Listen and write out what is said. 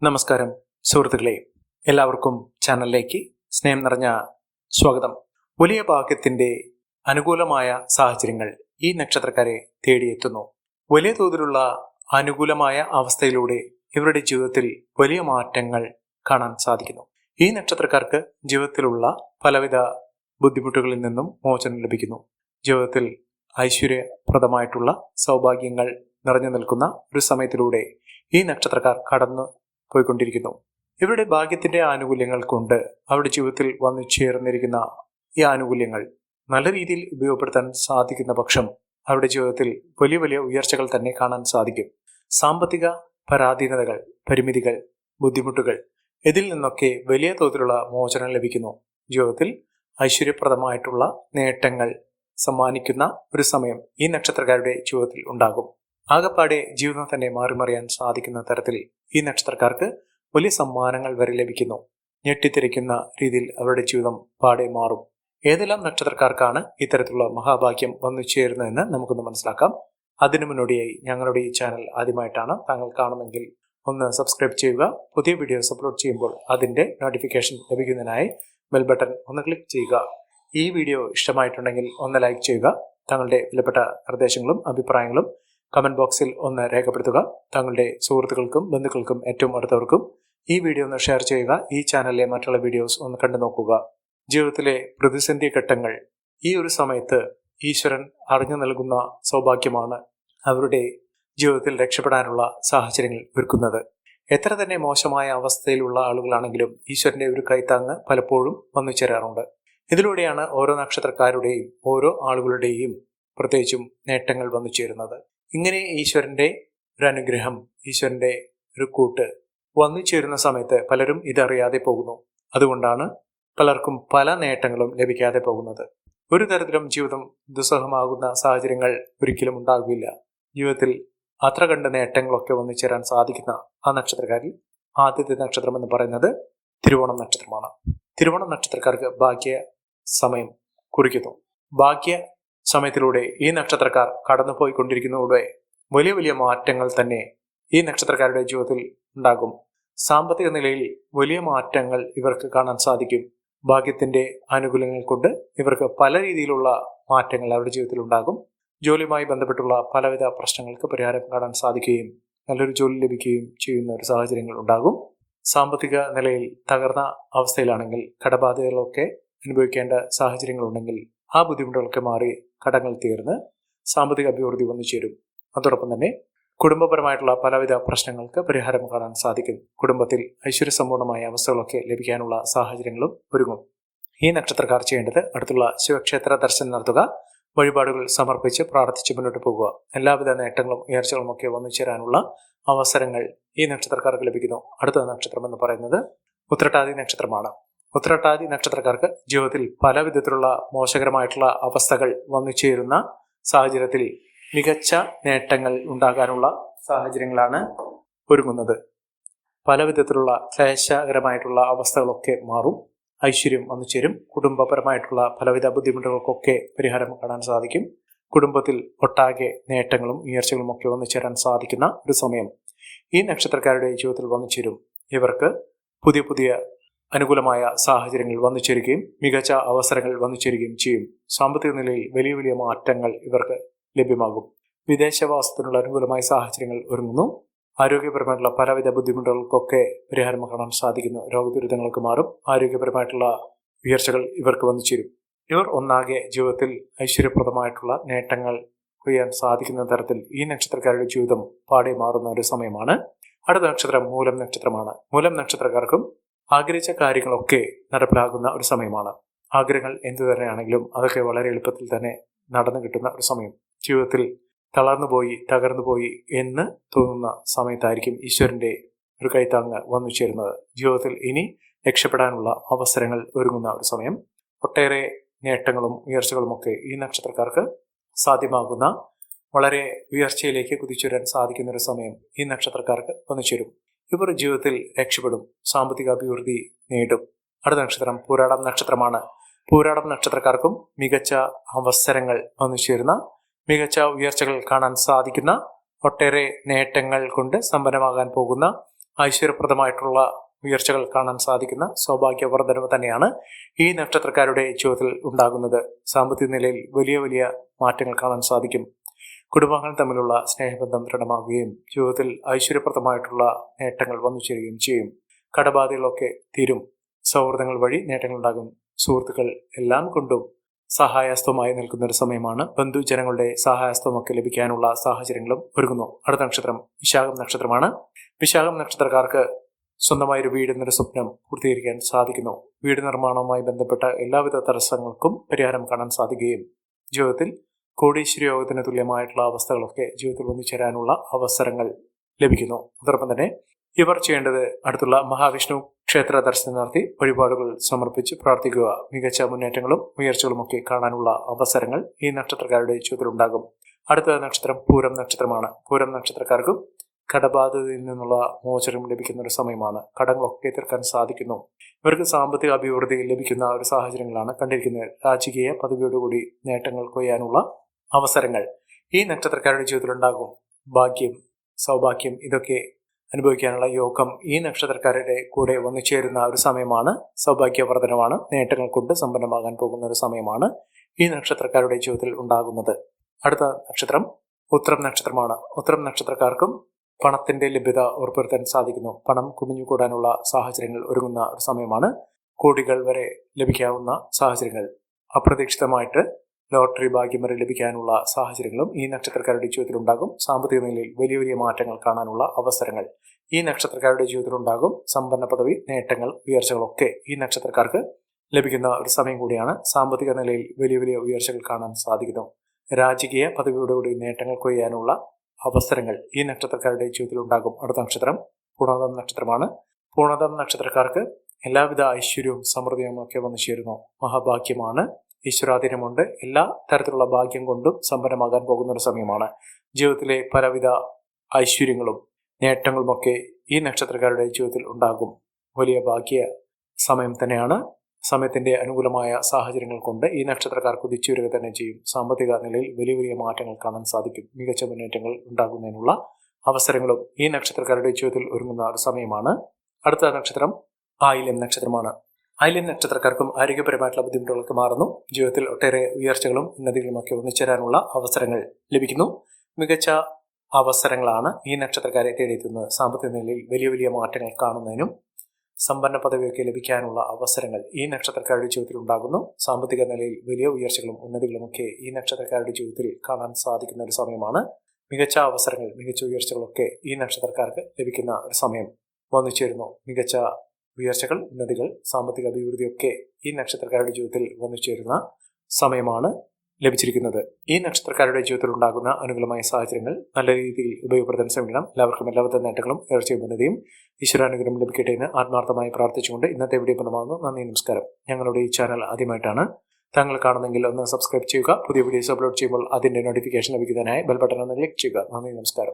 നമസ്കാരം സുഹൃത്തുക്കളെ, എല്ലാവർക്കും ചാനലിലേക്ക് സ്നേഹം നിറഞ്ഞ സ്വാഗതം. വലിയ ഭാഗ്യത്തിന്റെ അനുകൂലമായ സാഹചര്യങ്ങൾ ഈ നക്ഷത്രക്കാരെ തേടിയെത്തുന്നു. വലിയ തോതിലുള്ള അനുകൂലമായ അവസ്ഥയിലൂടെ ഇവരുടെ ജീവിതത്തിൽ വലിയ മാറ്റങ്ങൾ കാണാൻ സാധിക്കുന്നു. ഈ നക്ഷത്രക്കാർക്ക് ജീവിതത്തിലുള്ള പലവിധ ബുദ്ധിമുട്ടുകളിൽ നിന്നും മോചനം ലഭിക്കുന്നു. ജീവിതത്തിൽ ഐശ്വര്യപ്രദമായിട്ടുള്ള സൗഭാഗ്യങ്ങൾ നിറഞ്ഞു നിൽക്കുന്ന ഒരു സമയത്തിലൂടെ ഈ നക്ഷത്രക്കാർ കടന്നു പോയിക്കൊണ്ടിരിക്കുന്നു. ഇവരുടെ ഭാഗ്യത്തിന്റെ ആനുകൂല്യങ്ങൾ കൊണ്ട് അവരുടെ ജീവിതത്തിൽ വന്നു ചേർന്നിരിക്കുന്ന ഈ ആനുകൂല്യങ്ങൾ നല്ല രീതിയിൽ ഉപയോഗപ്പെടുത്താൻ സാധിക്കുന്ന പക്ഷം അവരുടെ ജീവിതത്തിൽ വലിയ വലിയ ഉയർച്ചകൾ തന്നെ കാണാൻ സാധിക്കും. സാമ്പത്തിക പരാധീനതകൾ, പരിമിതികൾ, ബുദ്ധിമുട്ടുകൾ ഇതിൽ നിന്നൊക്കെ വലിയ തോതിലുള്ള മോചനം ലഭിക്കുന്നു. ജീവിതത്തിൽ ഐശ്വര്യപ്രദമായിട്ടുള്ള നേട്ടങ്ങൾ സമ്മാനിക്കുന്ന ഒരു സമയം ഈ നക്ഷത്രക്കാരുടെ ജീവിതത്തിൽ ഉണ്ടാകും. ആകപ്പാടെ ജീവിതം തന്നെ മാറിമറിയാൻ സാധിക്കുന്ന തരത്തിൽ ഈ നക്ഷത്രക്കാർക്ക് വലിയ സമ്മാനങ്ങൾ വരെ ലഭിക്കുന്നു. ഞെട്ടിത്തിരിക്കുന്ന രീതിയിൽ അവരുടെ ജീവിതം പാടെ മാറും. ഏതെല്ലാം നക്ഷത്രക്കാർക്കാണ് ഇത്തരത്തിലുള്ള മഹാഭാഗ്യം വന്നു ചേരുന്നതെന്ന് നമുക്കൊന്ന് മനസ്സിലാക്കാം. അതിനു മുന്നോടിയായി ഞങ്ങളുടെ ഈ ചാനൽ ആദ്യമായിട്ടാണ് താങ്കൾ കാണുമെങ്കിൽ ഒന്ന് സബ്സ്ക്രൈബ് ചെയ്യുക. പുതിയ വീഡിയോസ് അപ്ലോഡ് ചെയ്യുമ്പോൾ അതിന്റെ നോട്ടിഫിക്കേഷൻ ലഭിക്കുന്നതിനായി ബെൽ ബട്ടൺ ഒന്ന് ക്ലിക്ക് ചെയ്യുക. ഈ വീഡിയോ ഇഷ്ടമായിട്ടുണ്ടെങ്കിൽ ഒന്ന് ലൈക്ക് ചെയ്യുക. താങ്കളുടെ വിലപ്പെട്ട നിർദ്ദേശങ്ങളും അഭിപ്രായങ്ങളും കമന്റ് ബോക്സിൽ ഒന്ന് രേഖപ്പെടുത്തുക. താങ്കളുടെ സുഹൃത്തുക്കൾക്കും ബന്ധുക്കൾക്കും ഏറ്റവും അടുത്തവർക്കും ഈ വീഡിയോ ഒന്ന് ഷെയർ ചെയ്യുക. ഈ ചാനലിലെ മറ്റുള്ള വീഡിയോസ് ഒന്ന് കണ്ടു നോക്കുക. ജീവിതത്തിലെ പ്രതിസന്ധി ഘട്ടങ്ങൾ ഈ ഒരു സമയത്ത് ഈശ്വരൻ അറിഞ്ഞു നൽകുന്ന സൗഭാഗ്യമാണ് അവരുടെ ജീവിതത്തിൽ രക്ഷപ്പെടാനുള്ള സാഹചര്യങ്ങൾ ഒരുക്കുന്നത്. എത്ര തന്നെ മോശമായ അവസ്ഥയിലുള്ള ആളുകളാണെങ്കിലും ഈശ്വരന്റെ ഒരു കൈത്താങ്ങ് പലപ്പോഴും വന്നു ചേരാറുണ്ട്. ഇതിലൂടെയാണ് ഓരോ നക്ഷത്രക്കാരുടെയും ഓരോ ആളുകളുടെയും പ്രത്യേകിച്ചും നേട്ടങ്ങൾ വന്നു ചേരുന്നത്. ഇങ്ങനെ ഈശ്വരന്റെ ഒരു അനുഗ്രഹം, ഈശ്വരന്റെ ഒരു കൂട്ട് വന്നു ചേരുന്ന സമയത്ത് പലരും ഇതറിയാതെ പോകുന്നു. അതുകൊണ്ടാണ് പലർക്കും പല നേട്ടങ്ങളും ലഭിക്കാതെ പോകുന്നത്. ഒരു തരത്തിലും ജീവിതം ദുസ്സഹമാകുന്ന സാഹചര്യങ്ങൾ ഒരിക്കലും ഉണ്ടാകില്ല. ജീവിതത്തിൽ അത്ര കണ്ട നേട്ടങ്ങളൊക്കെ വന്നു ചേരാൻ സാധിക്കുന്ന ആ നക്ഷത്രക്കാരിൽ ആദ്യത്തെ നക്ഷത്രം എന്ന് പറയുന്നത് തിരുവോണം നക്ഷത്രമാണ്. തിരുവോണം നക്ഷത്രക്കാർക്ക് ഭാഗ്യ സമയം കുറിക്കുന്നു. ഭാഗ്യ സമയത്തിലൂടെ ഈ നക്ഷത്രക്കാർ കടന്നുപോയിക്കൊണ്ടിരിക്കുന്നതോടെ വലിയ വലിയ മാറ്റങ്ങൾ തന്നെ ഈ നക്ഷത്രക്കാരുടെ ജീവിതത്തിൽ ഉണ്ടാകും. സാമ്പത്തിക നിലയിൽ വലിയ മാറ്റങ്ങൾ ഇവർക്ക് കാണാൻ സാധിക്കും. ഭാഗ്യത്തിന്റെ ആനുകൂല്യങ്ങൾ കൊണ്ട് ഇവർക്ക് പല രീതിയിലുള്ള മാറ്റങ്ങൾ അവരുടെ ജീവിതത്തിൽ ഉണ്ടാകും. ജോലിയുമായി ബന്ധപ്പെട്ടുള്ള പലവിധ പ്രശ്നങ്ങൾക്ക് പരിഹാരം കാണാൻ സാധിക്കുകയും നല്ലൊരു ജോലി ലഭിക്കുകയും ചെയ്യുന്ന ഒരു സാഹചര്യങ്ങൾ ഉണ്ടാകും. സാമ്പത്തിക നിലയിൽ തകർന്ന അവസ്ഥയിലാണെങ്കിൽ കടബാധ്യതകളൊക്കെ അനുഭവിക്കേണ്ട സാഹചര്യങ്ങളുണ്ടെങ്കിൽ ആ ബുദ്ധിമുട്ടുകളൊക്കെ മാറി കടങ്ങൾ തീർന്ന് സാമ്പത്തിക അഭിവൃദ്ധി വന്നു ചേരും. അതോടൊപ്പം തന്നെ കുടുംബപരമായിട്ടുള്ള പലവിധ പ്രശ്നങ്ങൾക്ക് പരിഹാരം കാണാൻ സാധിക്കും. കുടുംബത്തിൽ ഐശ്വര്യസമ്പൂർണമായ അവസ്ഥകളൊക്കെ ലഭിക്കാനുള്ള സാഹചര്യങ്ങളും ഒരുങ്ങും. ഈ നക്ഷത്രക്കാർ ചെയ്യേണ്ടത് അടുത്തുള്ള ശിവക്ഷേത്ര ദർശനം നടത്തുക, വഴിപാടുകൾ സമർപ്പിച്ച് പ്രാർത്ഥിച്ച് മുന്നോട്ട് പോകുക. എല്ലാവിധ നേട്ടങ്ങളും ഉയർച്ചകളും ഒക്കെ വന്നു ചേരാനുള്ള അവസരങ്ങൾ ഈ നക്ഷത്രക്കാർക്ക് ലഭിക്കുന്നു. അടുത്ത നക്ഷത്രം എന്ന് പറയുന്നത് ഉത്രട്ടാതി നക്ഷത്രമാണ്. ഉത്രട്ടാതി നക്ഷത്രക്കാർക്ക് ജീവിതത്തിൽ പല വിധത്തിലുള്ള മോശകരമായിട്ടുള്ള അവസ്ഥകൾ വന്നു ചേരുന്ന സാഹചര്യത്തിൽ മികച്ച നേട്ടങ്ങൾ ഉണ്ടാകാനുള്ള സാഹചര്യങ്ങളാണ് ഒരുങ്ങുന്നത്. പല വിധത്തിലുള്ള ക്ലേശകരമായിട്ടുള്ള അവസ്ഥകളൊക്കെ മാറും. ഐശ്വര്യം വന്നു ചേരും. കുടുംബപരമായിട്ടുള്ള പലവിധ ബുദ്ധിമുട്ടുകൾക്കൊക്കെ പരിഹാരം കാണാൻ സാധിക്കും. കുടുംബത്തിൽ ഒട്ടാകെ നേട്ടങ്ങളും ഉയർച്ചകളും ഒക്കെ വന്നു ചേരാൻ സാധിക്കുന്ന ഒരു സമയം ഈ നക്ഷത്രക്കാരുടെ ജീവിതത്തിൽ വന്നു ചേരും. ഇവർക്ക് പുതിയ പുതിയ അനുകൂലമായ സാഹചര്യങ്ങൾ വന്നു ചേരുകയും മികച്ച അവസരങ്ങൾ വന്നു ചേരുകയും ചെയ്യും. സാമ്പത്തിക നിലയിൽ വലിയ വലിയ മാറ്റങ്ങൾ ഇവർക്ക് ലഭ്യമാകും. വിദേശവാസത്തിനുള്ള അനുകൂലമായ സാഹചര്യങ്ങൾ ഒരുങ്ങുന്നു. ആരോഗ്യപരമായിട്ടുള്ള പലവിധ ബുദ്ധിമുട്ടുകൾക്കൊക്കെ പരിഹാരം കാണാൻ സാധിക്കുന്നു. രോഗദുരിതങ്ങൾക്ക് മാറും. ആരോഗ്യപരമായിട്ടുള്ള ഉയർച്ചകൾ ഇവർക്ക് വന്നു ചേരും. ഇവർ ഒന്നാകെ ജീവിതത്തിൽ ഐശ്വര്യപ്രദമായിട്ടുള്ള നേട്ടങ്ങൾ കൊയ്യാൻ സാധിക്കുന്ന തരത്തിൽ ഈ നക്ഷത്രക്കാരുടെ ജീവിതം പാടെ മാറുന്ന ഒരു സമയമാണ്. അടുത്ത നക്ഷത്രം മൂലം നക്ഷത്രമാണ്. മൂലം നക്ഷത്രക്കാർക്കും ആഗ്രഹിച്ച കാര്യങ്ങളൊക്കെ നടപ്പിലാകുന്ന ഒരു സമയമാണ്. ആഗ്രഹങ്ങൾ എന്തു തന്നെയാണെങ്കിലും അതൊക്കെ വളരെ എളുപ്പത്തിൽ തന്നെ നടന്നു കിട്ടുന്ന ഒരു സമയം. ജീവിതത്തിൽ തളർന്നുപോയി തകർന്നുപോയി എന്ന് തോന്നുന്ന സമയത്തായിരിക്കും ഈശ്വരന്റെ ഒരു കൈത്താങ്ങ് വന്നു ചേരുന്നത്. ജീവിതത്തിൽ ഇനി രക്ഷപ്പെടാനുള്ള അവസരങ്ങൾ ഒരുങ്ങുന്ന ഒരു സമയം. ഒട്ടേറെ നേട്ടങ്ങളും ഉയർച്ചകളും ഒക്കെ ഈ നക്ഷത്രക്കാർക്ക് സാധ്യമാകുന്ന വളരെ ഉയർച്ചയിലേക്ക് കുതിച്ചുവരാൻ സാധിക്കുന്ന ഒരു സമയം ഈ നക്ഷത്രക്കാർക്ക് വന്നു ചേരും. ഇവർ ജീവിതത്തിൽ രക്ഷപ്പെടും. സാമ്പത്തിക അഭിവൃദ്ധി നേടും. അടുത്ത നക്ഷത്രം പൂരാടം നക്ഷത്രമാണ്. പൂരാടം നക്ഷത്രക്കാർക്കും മികച്ച അവസരങ്ങൾ വന്നു ചേരുന്ന മികച്ച ഉയർച്ചകൾ കാണാൻ സാധിക്കുന്ന ഒട്ടേറെ നേട്ടങ്ങൾ കൊണ്ട് സമ്പന്നമാകാൻ പോകുന്ന ഐശ്വര്യപ്രദമായിട്ടുള്ള ഉയർച്ചകൾ കാണാൻ സാധിക്കുന്ന സൗഭാഗ്യവർദ്ധനവ് തന്നെയാണ് ഈ നക്ഷത്രക്കാരുടെ ജീവിതത്തിൽ ഉണ്ടാകുന്നത്. സാമ്പത്തിക നിലയിൽ വലിയ വലിയ മാറ്റങ്ങൾ കാണാൻ സാധിക്കും. കുടുംബങ്ങൾ തമ്മിലുള്ള സ്നേഹബന്ധം ദൃഢമാകുകയും ജീവിതത്തിൽ ഐശ്വര്യപ്രദമായിട്ടുള്ള നേട്ടങ്ങൾ വന്നു ചേരുകയും ചെയ്യും. കടബാധകളൊക്കെ തീരും. സൗഹൃദങ്ങൾ വഴി നേട്ടങ്ങളുണ്ടാകും. സുഹൃത്തുക്കൾ എല്ലാം കൊണ്ടും സഹായഹസ്തമായി നിൽക്കുന്ന ഒരു സമയമാണ്. ബന്ധുജനങ്ങളുടെ സഹായഹസ്തമൊക്കെ ലഭിക്കാനുള്ള സാഹചര്യങ്ങളും ഒരുങ്ങുന്നു. അടുത്ത നക്ഷത്രം വിശാഖം നക്ഷത്രമാണ്. വിശാഖം നക്ഷത്രക്കാർക്ക് സ്വന്തമായൊരു വീട് എന്നൊരു സ്വപ്നം പൂർത്തീകരിക്കാൻ സാധിക്കുന്നു. വീട് നിർമ്മാണവുമായി ബന്ധപ്പെട്ട എല്ലാവിധ തടസ്സങ്ങൾക്കും പരിഹാരം കാണാൻ സാധിക്കുകയും ജീവിതത്തിൽ കോടീശ്വര യോഗത്തിന് തുല്യമായിട്ടുള്ള അവസ്ഥകളൊക്കെ ജീവിതത്തിൽ വന്നു ചേരാനുള്ള അവസരങ്ങൾ ലഭിക്കുന്നു. അതോടൊപ്പം തന്നെ ഇവർ ചെയ്യേണ്ടത് അടുത്തുള്ള മഹാവിഷ്ണു ക്ഷേത്ര ദർശനം നടത്തി വഴിപാടുകൾ സമർപ്പിച്ച് പ്രാർത്ഥിക്കുക. മികച്ച മുന്നേറ്റങ്ങളും ഉയർച്ചകളുമൊക്കെ കാണാനുള്ള അവസരങ്ങൾ ഈ നക്ഷത്രക്കാരുടെ ജീവിതത്തിലുണ്ടാകും. അടുത്ത നക്ഷത്രം പൂരം നക്ഷത്രമാണ്. പൂരം നക്ഷത്രക്കാർക്കും കടബാധ്യതയിൽ നിന്നുള്ള മോചനം ലഭിക്കുന്ന ഒരു സമയമാണ്. കടങ്ങളൊക്കെ തീർക്കാൻ സാധിക്കുന്നു. ഇവർക്ക് സാമ്പത്തിക അഭിവൃദ്ധി ലഭിക്കുന്ന ഒരു സാഹചര്യങ്ങളാണ് കണ്ടിരിക്കുന്നത്. രാജകീയ പദവിയോടുകൂടി നേട്ടങ്ങൾ കൊയ്യാനുള്ള അവസരങ്ങൾ ഈ നക്ഷത്രക്കാരുടെ ജീവിതത്തിലുണ്ടാകും. ഭാഗ്യം, സൗഭാഗ്യം ഇതൊക്കെ അനുഭവിക്കാനുള്ള യോഗം ഈ നക്ഷത്രക്കാരുടെ കൂടെ വന്നു ചേരുന്ന ഒരു സമയമാണ്. സൗഭാഗ്യവർദ്ധനമാണ്. നേട്ടങ്ങൾ കൊണ്ട് സമ്പന്നമാകാൻ പോകുന്ന ഒരു സമയമാണ് ഈ നക്ഷത്രക്കാരുടെ ജീവിതത്തിൽ ഉണ്ടാകുന്നത്. അടുത്ത നക്ഷത്രം ഉത്രം നക്ഷത്രമാണ്. ഉത്രം നക്ഷത്രക്കാർക്കും പണത്തിന്റെ ലഭ്യത ഉറപ്പുവരുത്താൻ സാധിക്കുന്നു. പണം കുമിഞ്ഞുകൂടാനുള്ള സാഹചര്യങ്ങൾ ഒരുങ്ങുന്ന ഒരു സമയമാണ്. കോടികൾ വരെ ലഭിക്കാവുന്ന സാഹചര്യങ്ങൾ, അപ്രതീക്ഷിതമായിട്ട് ലോട്ടറി ഭാഗ്യം വരെ ലഭിക്കാനുള്ള സാഹചര്യങ്ങളും ഈ നക്ഷത്രക്കാരുടെ ജീവിതത്തിലുണ്ടാകും. സാമ്പത്തിക നിലയിൽ വലിയ വലിയ മാറ്റങ്ങൾ കാണാനുള്ള അവസരങ്ങൾ ഈ നക്ഷത്രക്കാരുടെ ജീവിതത്തിലുണ്ടാകും. സമ്പന്ന പദവി, നേട്ടങ്ങൾ, ഉയർച്ചകളൊക്കെ ഈ നക്ഷത്രക്കാർക്ക് ലഭിക്കുന്ന ഒരു സമയം കൂടിയാണ്. സാമ്പത്തിക നിലയിൽ വലിയ വലിയ ഉയർച്ചകൾ കാണാൻ സാധിക്കുന്നു. രാജകീയ പദവിയോടുകൂടി നേട്ടങ്ങൾ കൊയ്യാനുള്ള അവസരങ്ങൾ ഈ നക്ഷത്രക്കാരുടെ ജീവിതത്തിൽ ഉണ്ടാകും. അടുത്ത നക്ഷത്രം പൂർണ്ണതം നക്ഷത്രമാണ്. പൂർണ്ണതം നക്ഷത്രക്കാർക്ക് എല്ലാവിധ ഐശ്വര്യവും സമൃദ്ധിയും ഒക്കെ വന്നു ചേരുന്നു. മഹാഭാഗ്യമാണ്. ഈശ്വരാധീനമുണ്ട്. എല്ലാ തരത്തിലുള്ള ഭാഗ്യം കൊണ്ടും സമ്പന്നമാകാൻ പോകുന്ന ഒരു സമയമാണ്. ജീവിതത്തിലെ പലവിധ ഐശ്വര്യങ്ങളും നേട്ടങ്ങളുമൊക്കെ ഈ നക്ഷത്രക്കാരുടെ ജീവിതത്തിൽ ഉണ്ടാകും. വലിയ ഭാഗ്യ സമയം തന്നെയാണ്. സമയത്തിന്റെ അനുകൂലമായ സാഹചര്യങ്ങൾ കൊണ്ട് ഈ നക്ഷത്രക്കാർ കുതിച്ചു വരിക തന്നെ ചെയ്യും. സാമ്പത്തിക നിലയിൽ വലിയ വലിയ മാറ്റങ്ങൾ കാണാൻ സാധിക്കും. മികച്ച മുന്നേറ്റങ്ങൾ ഉണ്ടാകുന്നതിനുള്ള അവസരങ്ങളും ഈ നക്ഷത്രക്കാരുടെ ജീവിതത്തിൽ ഒരുങ്ങുന്ന ഒരു സമയമാണ്. അടുത്ത നക്ഷത്രം ആയില്യം നക്ഷത്രമാണ്. ആയില്യം നക്ഷത്രക്കാർക്കും ആരോഗ്യപരമായിട്ടുള്ള ബുദ്ധിമുട്ടുകളൊക്കെ മാറുന്നു. ജീവിതത്തിൽ ഒട്ടേറെ ഉയർച്ചകളും ഉന്നതികളുമൊക്കെ ഒന്നിച്ചേരാനുള്ള അവസരങ്ങൾ ലഭിക്കുന്നു. മികച്ച അവസരങ്ങളാണ് ഈ നക്ഷത്രക്കാരെ തേടിയെത്തുന്നത്. സാമ്പത്തിക നിലയിൽ വലിയ വലിയ മാറ്റങ്ങൾ കാണുന്നതിനും സമ്പന്ന പദവിയൊക്കെ ലഭിക്കാനുള്ള അവസരങ്ങൾ ഈ നക്ഷത്രക്കാരുടെ ജീവിതത്തിൽ ഉണ്ടാകുന്നു. സാമ്പത്തിക നിലയിൽ വലിയ ഉയർച്ചകളും ഉന്നതികളുമൊക്കെ ഈ നക്ഷത്രക്കാരുടെ ജീവിതത്തിൽ കാണാൻ സാധിക്കുന്ന ഒരു സമയമാണ്. മികച്ച അവസരങ്ങൾ, മികച്ച ഉയർച്ചകളൊക്കെ ഈ നക്ഷത്രക്കാർക്ക് ലഭിക്കുന്ന ഒരു സമയം വന്നു ചേരുന്നു. മികച്ച ഉയർച്ചകൾ, ഉന്നതികൾ, സാമ്പത്തിക അഭിവൃദ്ധിയൊക്കെ ഈ നക്ഷത്രക്കാരുടെ ജീവിതത്തിൽ വന്നു ചേരുന്ന സമയമാണ് ലഭിച്ചിരിക്കുന്നത്. ഈ നക്ഷത്രക്കാരുടെ ജീവിതത്തിൽ ഉണ്ടാകുന്ന അനുകൂലമായ സാഹചര്യങ്ങൾ നല്ല രീതിയിൽ ഉപയോഗപ്പെടുത്താൻ ശ്രമിക്കണം. എല്ലാവർക്കും എല്ലാവിധ നേട്ടങ്ങളും ഉയർച്ചയും ഉന്നതിയും ഈശ്വരാനുഗ്രഹം ലഭിക്കട്ടെ എന്ന് ആത്മാർത്ഥമായി പ്രാർത്ഥിച്ചുകൊണ്ട് ഇന്നത്തെ വീഡിയോ പൂർണ്ണമാകുന്നു. നന്ദി, നമസ്കാരം. ഞങ്ങളുടെ ഈ ചാനൽ ആദ്യമായിട്ടാണ് താങ്കൾ കാണുന്നെങ്കിൽ ഒന്ന് സബ്സ്ക്രൈബ് ചെയ്യുക. പുതിയ വീഡിയോസ് അപ്ലോഡ് ചെയ്യുമ്പോൾ അതിന്റെ നോട്ടിഫിക്കേഷൻ ലഭിക്കുന്നതിനായി ബെൽ ബട്ടൺ ഒന്ന് ക്ലിക്ക് ചെയ്യുക. നന്ദി, നമസ്കാരം.